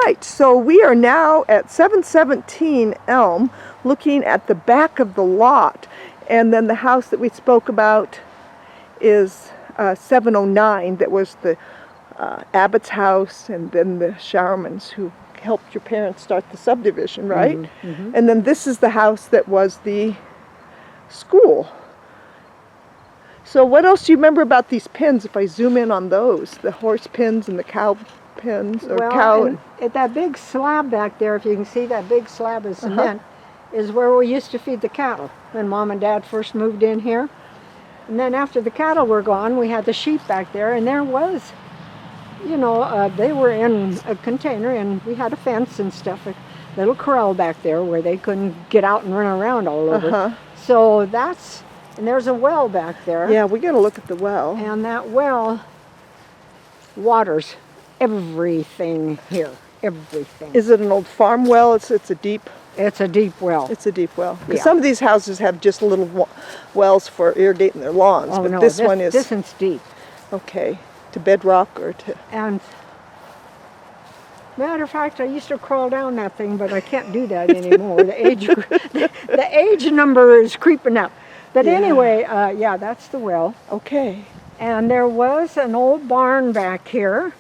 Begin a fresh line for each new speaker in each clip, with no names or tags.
right, so we are now at 717 Elm, looking at the back of the lot, and then the house that we spoke about is 709, that was the Abbott's house, and then the Showermans who helped your parents start the subdivision, right?
Mm-hmm, mm-hmm.
And then this is the house that was the school. So what else do you remember about these pins, if I zoom in on those, the horse pins and the cow pins, or cow?
And at that big slab back there, if you can see that big slab of cement, is where we used to feed the cattle when Mom and Dad first moved in here. And then after the cattle were gone, we had the sheep back there, and there was, you know, they were in a container, and we had a fence and stuff, a little corral back there where they couldn't get out and run around all over. So that's, and there's a well back there.
Yeah, we got to look at the well.
And that well waters everything here, everything.
Is it an old farm well? It's a deep...
It's a deep well.
It's a deep well. Because
Yeah.
some of these houses have just little wells for irrigating their lawns,
Oh,
but
no,
this one is...
This one's deep.
Okay, to bedrock or to...
And matter of fact, I used to crawl down that thing, but I can't do that anymore. The age number is creeping up. But
Yeah.
anyway, yeah, that's the well.
Okay.
And there was an old barn back here,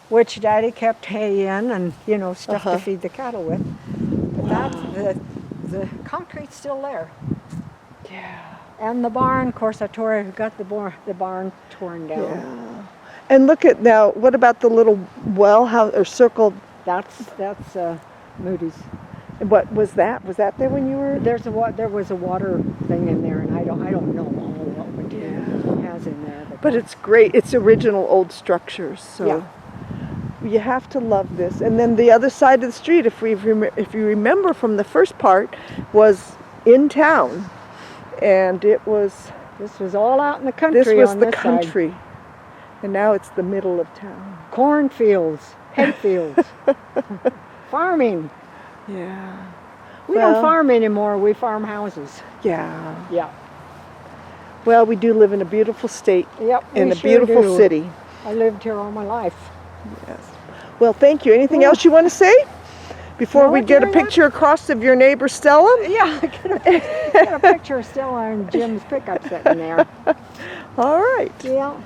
which Daddy kept hay in and, you know, stuff to feed the cattle with. But that's, the concrete's still there.
Yeah.
And the barn, of course, got the barn torn down.
Yeah. And look at now, what about the little well house, or circled?
That's Moody's.
What was that? Was that there when you were?
There was a water thing in there, and I don't know all what material he has in there.
But it's great. It's original old structures. So
yeah.
You have to love this. And then the other side of the street, if you remember from the first part, was in town, and it was.
This was all out in the country.
This was
on
the
this
country,
side.
And now it's the middle of town.
Cornfields, hay fields, farming.
Yeah.
We don't farm anymore. We farm houses.
Yeah.
Yeah.
Well, we do live in a beautiful state.
Yep.
In a
sure
beautiful
do.
city.
I lived here all my life.
Yes. Well, thank you. Anything else you want to say before
No,
we get a
Jerry,
picture across of your neighbor Stella?
Yeah, get a picture of Stella and Jim's pickup sitting there.
All right.
Yeah.